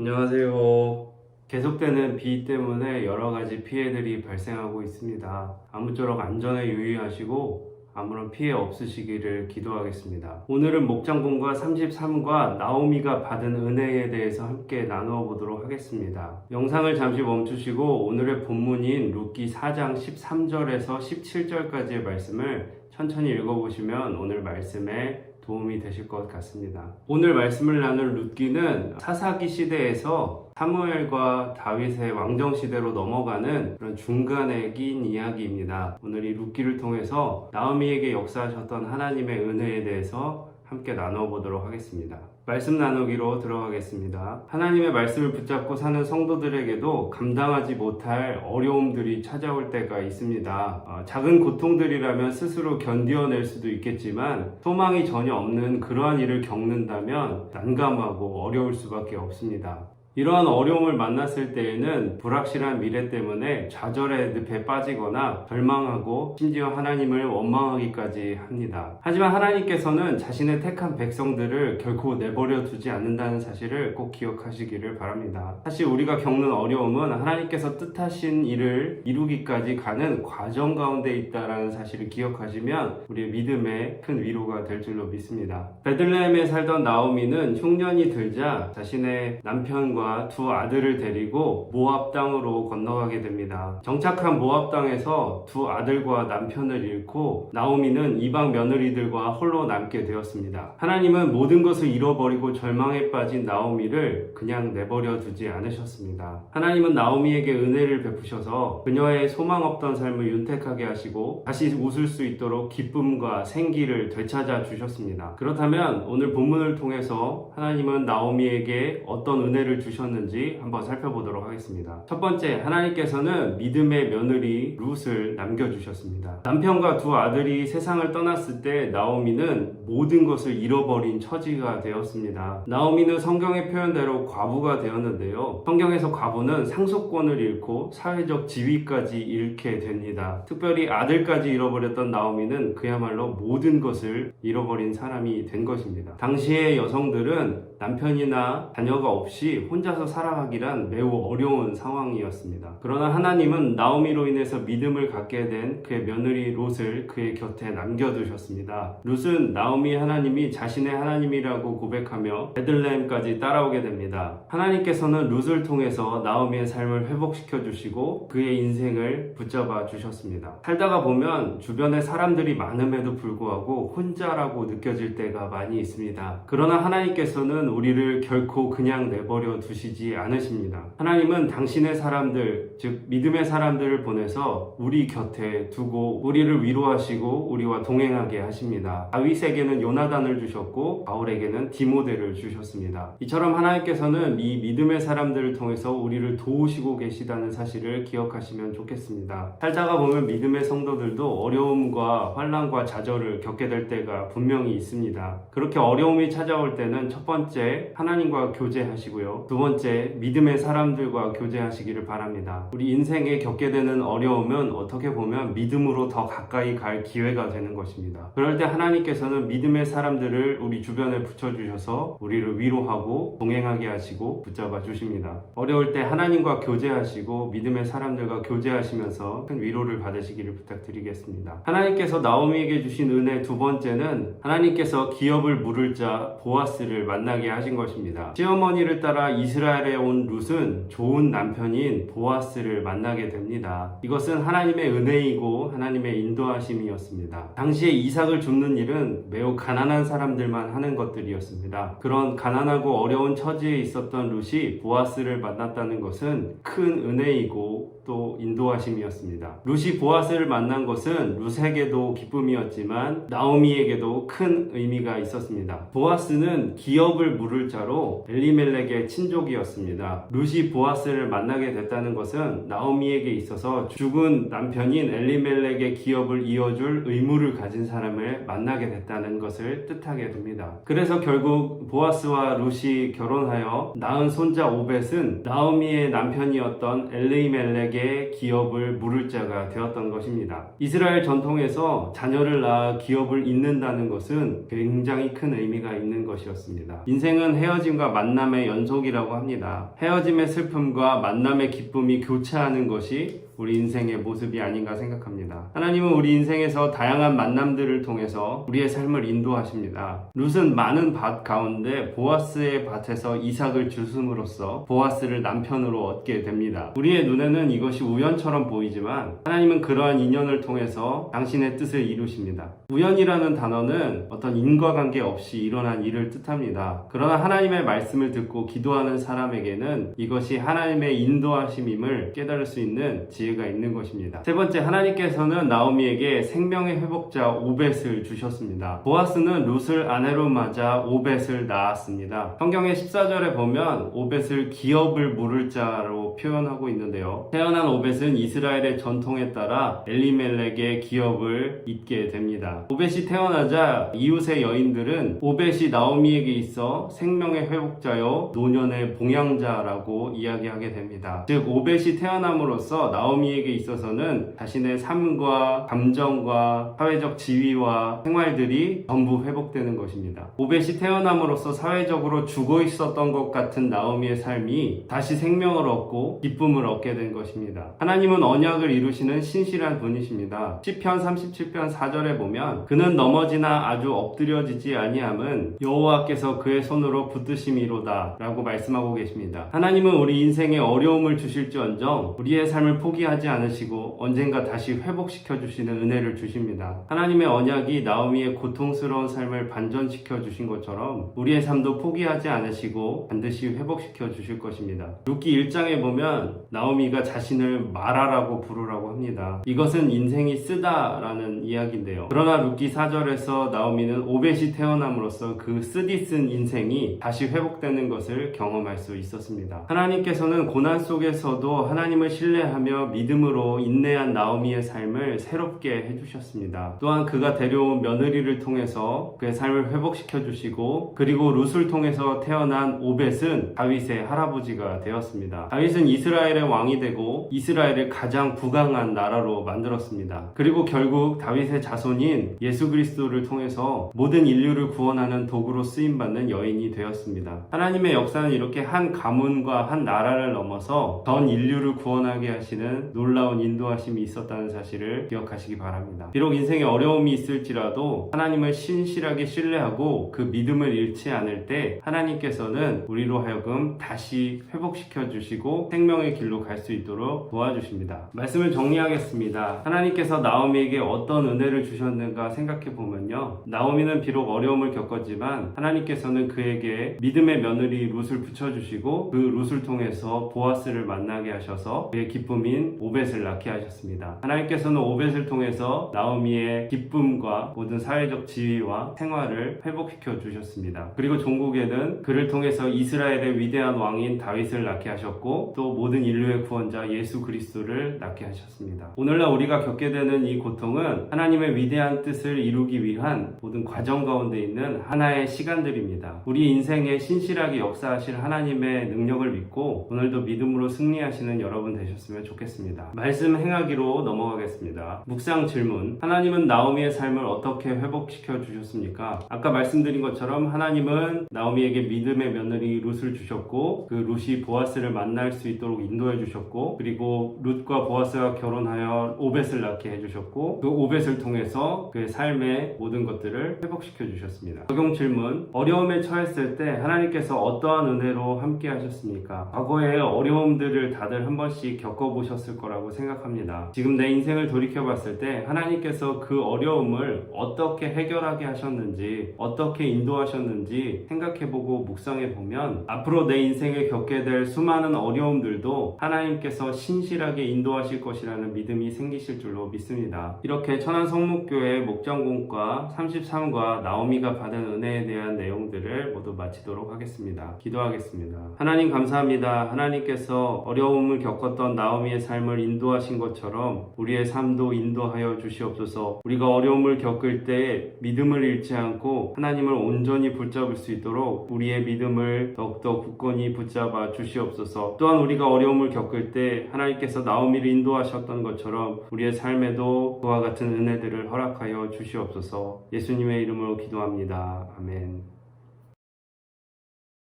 안녕하세요. 계속되는 비 때문에 여러 가지 피해들이 발생하고 있습니다. 아무쪼록 안전에 유의하시고 아무런 피해 없으시기를 기도하겠습니다. 오늘은 목장본과 33과 나오미가 받은 은혜에 대해서 함께 나누어 보도록 하겠습니다. 영상을 잠시 멈추시고 오늘의 본문인 룻기 4장 13절에서 17절까지의 말씀을 천천히 읽어보시면 오늘 말씀에 도움이 되실 것 같습니다. 오늘 말씀을 나눌 룻기는 사사기 시대에서 사무엘과 다윗의 왕정 시대로 넘어가는 그런 중간에 낀 이야기입니다. 오늘 이 룻기를 통해서 나오미에게 역사하셨던 하나님의 은혜에 대해서 함께 나눠 보도록 하겠습니다. 말씀 나누기로 들어가겠습니다. 하나님의 말씀을 붙잡고 사는 성도들에게도 감당하지 못할 어려움들이 찾아올 때가 있습니다. 작은 고통들이라면 스스로 견뎌낼 수도 있겠지만 소망이 전혀 없는 그러한 일을 겪는다면 난감하고 어려울 수밖에 없습니다. 이러한 어려움을 만났을 때에는 불확실한 미래 때문에 좌절의 늪에 빠지거나 절망하고 심지어 하나님을 원망하기까지 합니다. 하지만 하나님께서는 자신의 택한 백성들을 결코 내버려 두지 않는다는 사실을 꼭 기억하시기를 바랍니다. 사실 우리가 겪는 어려움은 하나님께서 뜻하신 일을 이루기까지 가는 과정 가운데 있다는 사실을 기억하시면 우리의 믿음에 큰 위로가 될 줄로 믿습니다. 베들레헴에 살던 나오미는 흉년이 들자 자신의 남편과 두 아들을 데리고 모압 땅으로 건너가게 됩니다. 정착한 모압 땅에서 두 아들과 남편을 잃고 나오미는 이방 며느리들과 홀로 남게 되었습니다. 하나님은 모든 것을 잃어버리고 절망에 빠진 나오미를 그냥 내버려 두지 않으셨습니다. 하나님은 나오미에게 은혜를 베푸셔서 그녀의 소망 없던 삶을 윤택하게 하시고 다시 웃을 수 있도록 기쁨과 생기를 되찾아 주셨습니다. 그렇다면 오늘 본문을 통해서 하나님은 나오미에게 어떤 은혜를 주셨는지 한번 살펴보도록 하겠습니다. 첫 번째, 하나님께서는 믿음의 며느리 룻을 남겨주셨습니다. 남편과 두 아들이 세상을 떠났을 때 나오미는 모든 것을 잃어버린 처지가 되었습니다. 나오미는 성경의 표현대로 과부가 되었는데요. 성경에서 과부는 상속권을 잃고 사회적 지위까지 잃게 됩니다. 특별히 아들까지 잃어버렸던 나오미는 그야말로 모든 것을 잃어버린 사람이 된 것입니다. 당시의 여성들은 남편이나 자녀가 없이 혼자서 살아가기란 매우 어려운 상황이었습니다. 그러나 하나님은 나오미로 인해서 믿음을 갖게 된 그의 며느리 룻을 그의 곁에 남겨두셨습니다. 룻은 나오미 하나님이 자신의 하나님이라고 고백하며 베들레헴까지 따라오게 됩니다. 하나님께서는 룻을 통해서 나오미의 삶을 회복시켜 주시고 그의 인생을 붙잡아 주셨습니다. 살다가 보면 주변에 사람들이 많음에도 불구하고 혼자라고 느껴질 때가 많이 있습니다. 그러나 하나님께서는 우리를 결코 그냥 내버려 두시지 않으십니다. 하나님은 당신의 사람들, 즉 믿음의 사람들을 보내서 우리 곁에 두고 우리를 위로하시고 우리와 동행하게 하십니다. 다윗에게는 요나단을 주셨고 바울에게는 디모데를 주셨습니다. 이처럼 하나님께서는 이 믿음의 사람들을 통해서 우리를 도우시고 계시다는 사실을 기억하시면 좋겠습니다. 살다가 보면 믿음의 성도들도 어려움과 환난과 좌절을 겪게 될 때가 분명히 있습니다. 그렇게 어려움이 찾아올 때는 첫 번째, 하나님과 교제하시고요. 두 번째, 믿음의 사람들과 교제하시기를 바랍니다. 우리 인생에 겪게 되는 어려움은 어떻게 보면 믿음으로 더 가까이 갈 기회가 되는 것입니다. 그럴 때 하나님께서는 믿음의 사람들을 우리 주변에 붙여주셔서 우리를 위로하고 동행하게 하시고 붙잡아 주십니다. 어려울 때 하나님과 교제하시고 믿음의 사람들과 교제하시면서 큰 위로를 받으시기를 부탁드리겠습니다. 하나님께서 나오미에게 주신 은혜 두 번째는 하나님께서 기업을 물을 자 보아스를 만나게 하신 것입니다. 시어머니를 따라 이스라엘에 온 룻은 좋은 남편인 보아스를 만나게 됩니다. 이것은 하나님의 은혜이고 하나님의 인도하심이었습니다. 당시에 이삭을 줍는 일은 매우 가난한 사람들만 하는 것들이었습니다. 그런 가난하고 어려운 처지에 있었던 룻이 보아스를 만났다는 것은 큰 은혜이고 또 인도하심이었습니다. 룻이 보아스를 만난 것은 룻에게도 기쁨이었지만 나오미에게도 큰 의미가 있었습니다. 보아스는 기업을 물을 자로 엘리멜렉의 친족이었습니다. 룻이 보아스를 만나게 됐다는 것은 나오미에게 있어서 죽은 남편인 엘리멜렉의 기업을 이어줄 의무를 가진 사람을 만나게 됐다는 것을 뜻하게 됩니다. 그래서 결국 보아스와 룻이 결혼하여 낳은 손자 오벳은 나오미의 남편이었던 엘리멜렉의 기업을 물을 자가 되었던 것입니다. 이스라엘 전통에서 자녀를 낳아 기업을 잇는다는 것은 굉장히 큰 의미가 있는 것이었습니다. 인생은 헤어짐과 만남의 연속이라고 인생이라고 합니다. 헤어짐의 슬픔과 만남의 기쁨이 교차하는 것이 우리 인생의 모습이 아닌가 생각합니다. 하나님은 우리 인생에서 다양한 만남들을 통해서 우리의 삶을 인도하십니다. 룻은 많은 밭 가운데 보아스의 밭에서 이삭을 주심으로써 보아스를 남편으로 얻게 됩니다. 우리의 눈에는 이것이 우연처럼 보이지만 하나님은 그러한 인연을 통해서 당신의 뜻을 이루십니다. 우연이라는 단어는 어떤 인과관계 없이 일어난 일을 뜻합니다. 그러나 하나님의 말씀을 듣고 기도하는 사람에게는 이것이 하나님의 인도하심임을 깨달을 수 있는 지혜가 있는 것입니다. 세 번째, 하나님께서는 나오미에게 생명의 회복자 오벳을 주셨습니다. 보아스는 룻을 아내로 맞아 오벳을 낳았습니다. 성경의 14절에 보면 오벳을 기업을 물을 자로 표현하고 있는데요. 태어난 오벳은 이스라엘의 전통에 따라 엘리멜렉의 기업을 잇게 됩니다. 오벳이 태어나자 이웃의 여인들은 오벳이 나오미에게 있어 생명의 회복자요 노년의 봉양자라고 이야기하게 됩니다. 즉 오벳이 태어남으로써 나오미에게 있어서는 자신의 삶과 감정과 사회적 지위와 생활들이 전부 회복되는 것입니다. 오벳이 태어남으로써 사회적으로 죽어 있었던 것 같은 나오미의 삶이 다시 생명을 얻고 기쁨을 얻게 된 것입니다. 하나님은 언약을 이루시는 신실한 분이십니다. 시편 37편 4절에 보면 그는 넘어지나 아주 엎드려지지 아니함은 여호와께서 그의 손으로 붙드심이로다 라고 말씀하고 계십니다. 하나님은 우리 인생에 어려움을 주실지언정 우리의 삶을 포기하지 않으시고 언젠가 다시 회복시켜 주시는 은혜를 주십니다. 하나님의 언약이 나오미의 고통스러운 삶을 반전시켜 주신 것처럼 우리의 삶도 포기하지 않으시고 반드시 회복시켜 주실 것입니다. 룻기 1장에 보면 나오미가 자신을 마라라고 부르라고 합니다. 이것은 인생이 쓰다라는 이야기인데요. 그러나 룻기 4절에서 나오미는 오벳이 태어남으로써 그 쓰디쓴 인생이 다시 회복되는 것을 경험할 수 있었습니다. 하나님께서는 고난 속에서도 하나님을 신뢰하며 믿음으로 인내한 나오미의 삶을 새롭게 해주셨습니다. 또한 그가 데려온 며느리를 통해서 그의 삶을 회복시켜 주시고 그리고 룻을 통해서 태어난 오벳은 다윗의 할아버지가 되었습니다. 다윗은 이스라엘의 왕이 되고 이스라엘을 가장 부강한 나라로 만들었습니다. 그리고 결국 다윗의 자손인 예수 그리스도를 통해서 모든 인류를 구원하는 도구로 쓰임받는 여인이 되었습니다. 하나님의 역사는 이렇게 한 가문과 한 나라를 넘어서 전 인류를 구원하게 하시는 놀라운 인도하심이 있었다는 사실을 기억하시기 바랍니다. 비록 인생에 어려움이 있을지라도 하나님을 신실하게 신뢰하고 그 믿음을 잃지 않을 때 하나님께서는 우리로 하여금 다시 회복시켜 주시고 생명의 길로 갈 수 있도록 도와주십니다. 말씀을 정리하겠습니다. 하나님께서 나오미에게 어떤 은혜를 주셨는가 생각해 보면요. 나오미는 비록 어려움을 겪었지만 하나님께서는 그에게 믿음의 며느리 룻을 붙여주시고 그 룻을 통해서 보아스를 만나게 하셔서 그의 기쁨인 오벳을 낳게 하셨습니다. 하나님께서는 오벳을 통해서 나오미의 기쁨과 모든 사회적 지위와 생활을 회복시켜 주셨습니다. 그리고 종국에는 그를 통해서 이스라엘의 위대한 왕인 다윗을 낳게 하셨고 또 모든 인류의 구원자 예수 그리스도를 낳게 하셨습니다. 오늘날 우리가 겪게 되는 이 고통은 하나님의 위대한 뜻을 이루기 위한 모든 과정 가운데 있는 하나의 시간들입니다. 우리 인생에 신실하게 역사하실 하나님의 능력을 믿고 오늘도 믿음으로 승리하시는 여러분 되셨으면 좋겠습니다. 말씀 행하기로 넘어가겠습니다. 묵상 질문. 하나님은 나오미의 삶을 어떻게 회복시켜 주셨습니까? 아까 말씀드린 것처럼 하나님은 나오미에게 믿음의 며느리 룻을 주셨고 그 룻이 보아스를 만날 수 있도록 인도해 주셨고 그리고 룻과 보아스가 결혼하여 오벳을 낳게 해주셨고 그 오벳을 통해서 그의 삶의 모든 것들을 회복시켜 주셨습니다. 적용 질문. 어려움에 처했을 때 하나님께서 어떠한 은혜로 함께 하셨습니까? 과거의 어려움들을 다들 한 번씩 겪어보셨을 거라고 생각합니다. 지금 내 인생을 돌이켜봤을 때 하나님께서 그 어려움을 어떻게 해결하게 하셨는지 어떻게 인도하셨는지 생각해보고 묵상해보면 앞으로 내 인생에 겪게 될 수많은 어려움들도 하나님께서 신실하게 인도하실 것이라는 믿음이 생기실 줄로 믿습니다. 이렇게 천안성목교회 목장공과 33과 나오미가 받은 은혜에 대한 내용들을 모두 마치도록 하겠습니다. 기도하겠습니다. 하나님 감사합니다. 하나님께서 어려움을 겪었던 나오미의 삶을 인도하신 것처럼 우리의 삶도 인도하여 주시옵소서. 우리가 어려움을 겪을 때 믿음을 잃지 않고 하나님을 온전히 붙잡을 수 있도록 우리의 믿음을 더욱더 굳건히 붙잡아 주시옵소서. 또한 우리가 어려움을 겪을 때 하나님께서 나오미를 인도하셨던 것처럼 우리의 삶에도 그와 같은 은혜들을 허락하여 주시옵소서. 예수님의 이름으로 기도합니다. 아멘.